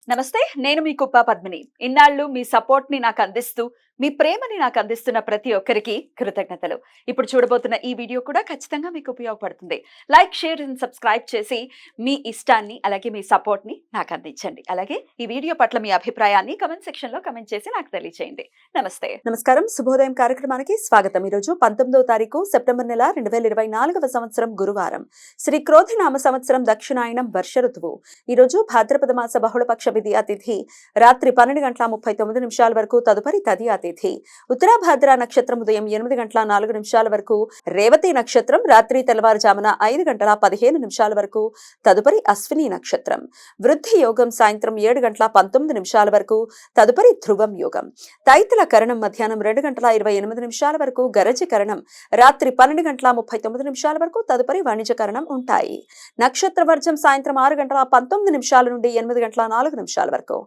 నమస్తే. నేను మీ కుప్ప పద్మిని. ఇన్నాళ్ళు మీ సపోర్ట్‌ని నాకందిస్తూ, మీ ప్రేమని నాకందిస్తున్న ప్రతి ఒక్కరికి కృతజ్ఞతలు. ఇప్పుడు చూడబోతున్న ఈ వీడియో కూడా ఖచ్చితంగా మీకు ఉపయోగపడుతుంది. లైక్, షేర్ అండ్ సబ్స్క్రైబ్ చేసి మీ ఇష్టాన్ని, అలాగే మీ సపోర్ట్‌ని నాకందించండి. అలాగే ఈ వీడియో పట్ల మీ అభిప్రాయాన్ని కామెంట్ సెక్షన్‌లో కామెంట్ చేసి నాకు తెలియజేయండి. నమస్తే. నమస్కారం. శుభోదయం కార్యక్రమానికి స్వాగతం. ఈరోజు 19వ తారీఖు సెప్టెంబర్ నెల 2024వ సంవత్సరం గురువారం. శ్రీ క్రోధినామ సంవత్సరం దక్షిణాయనం వర్ష ఋతువు. ఈరోజు భాద్రపద మాస బహుళపక్ష విధియ తిథి రాత్రి 12:39 వరకు, తదుపరి తదియా తిథి. ఉత్తరాభాద్ర నక్షత్రం ఉదయం 8:04 వరకు, రేవతి నక్షత్రం రాత్రి తెల్లవారుజామున 5:15 వరకు, తదుపరి అశ్విని నక్షత్రం. వృద్ధి యోగం సాయంత్రం 7:19 వరకు, తదుపరి ధ్రువం యోగం. తైతల కరణం మధ్యాహ్నం 2:28 వరకు, గరజి కరణం రాత్రి 12:39 వరకు, తదుపరి వాణిజ్య కరణం ఉంటాయి. నక్షత్ర వర్జం సాయంత్రం 6:19 నుండి 8:04 వరకు.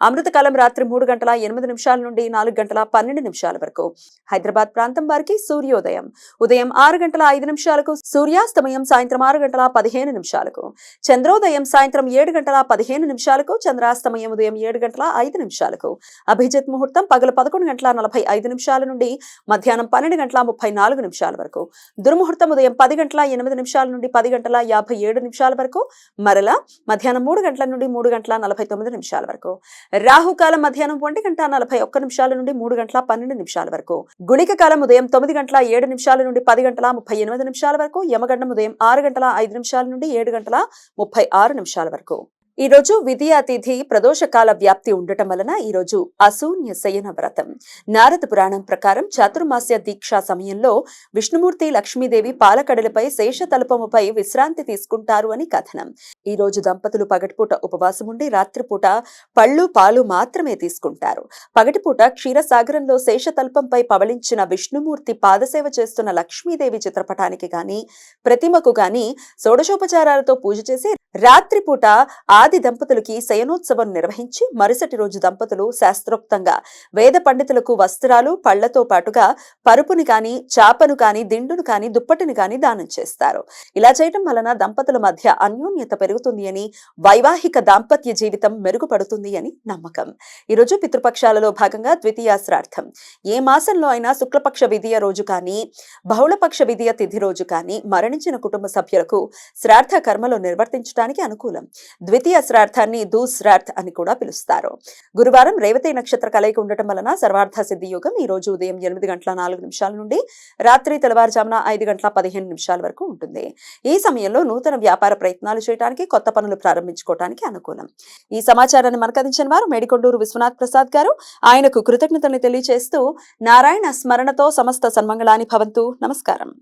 అమృతకాలం రాత్రి 3:08 నుండి 4:12 వరకు. హైదరాబాద్ ప్రాంతం వారికి సూర్యోదయం ఉదయం 6:05 సూర్యాస్తమయం సాయంత్రం 6:15 చంద్రోదయం సాయంత్రం 7:15 చంద్రాస్తమయం ఉదయం 7:05 అభిజిత్ ముహూర్తం పగలు 11:45 నుండి మధ్యాహ్నం 12:34 వరకు. దుర్ముహూర్తం ఉదయం 10:08 నుండి 10:57 వరకు, మరలా మధ్యాహ్నం 3 గంటల నుండి 3:49 వరకు. రాహుకాలం మధ్యాహ్నం 1:41 నుండి 3:12 వరకు. గుళిక కాలం ఉదయం 9:07 నుండి 10:38 వరకు. యమగండం ఉదయం 6:05 నుండి 7:36 వరకు. ఈ రోజు విధియా తిథి ప్రదోషకాల వ్యాప్తి ఉండటం వలన ఈ రోజు అశూన్య శయన వ్రతం. నారద పురాణం ప్రకారం చాతుర్మాస్య దీక్షా సమయంలో విష్ణుమూర్తి, లక్ష్మీదేవి పాలకడలపై శేషతల్పముపై విశ్రాంతి తీసుకుంటారు అని కథనం. ఈ రోజు దంపతులు పగటిపూట ఉపవాసం ఉండి రాత్రిపూట పళ్ళు, పాలు మాత్రమే తీసుకుంటారు. పగటిపూట క్షీరసాగరంలో శేషతల్పంపై పవళించిన విష్ణుమూర్తి పాదసేవ చేస్తున్న లక్ష్మీదేవి చిత్రపటానికి గాని, ప్రతిమకు గాని షోడశోపచారాలతో పూజ చేసి రాత్రిపూట ఆది దంపతులకి శయనోత్సవం నిర్వహించి మరుసటి రోజు దంపతులు శాస్త్రోక్తంగా వేద పండితులకు వస్త్రాలు, పళ్లతో పాటుగా పరుపుని కాని, చాపను కాని, దిండును కాని, దుప్పటిని కాని దానం చేస్తారు. ఇలా చేయటం వలన దంపతుల మధ్య అన్యోన్యత పెరుగుతుంది అని, వైవాహిక దాంపత్య జీవితం మెరుగుపడుతుంది అని నమ్మకం. ఈరోజు పితృపక్షాలలో భాగంగా ద్వితీయ శ్రార్థం. ఏ మాసంలో అయినా శుక్లపక్ష విధియ రోజు కానీ, బహుళపక్ష విధియ తిథి రోజు కానీ మరణించిన కుటుంబ సభ్యులకు శ్రార్థ కర్మలు నిర్వర్తించడానికి అనుకూలం. ద్వితీయ శ్రార్థాన్ని దూశ్రార్థ్ అని కూడా పిలుస్తారు. గురువారం రేవతి నక్షత్ర కలయిక ఉండటం వలన సర్వార్థ సిద్ధి యోగం ఈ రోజు ఉదయం 8:04 నుండి రాత్రి తెల్లవారుజామున 5:15 వరకు ఉంటుంది. ఈ సమయంలో నూతన వ్యాపార ప్రయత్నాలు చేయడానికి, కొత్త పనులు ప్రారంభించుకోవడానికి అనుకూలం. ఈ సమాచారాన్ని మనకు అందించిన వారు మేడికొండూరు విశ్వనాథ్ ప్రసాద్ గారు. ఆయనకు కృతజ్ఞతలు తెలియజేస్తూ నారాయణ స్మరణతో సమస్త సన్మంగళాని భవంతు. నమస్కారం.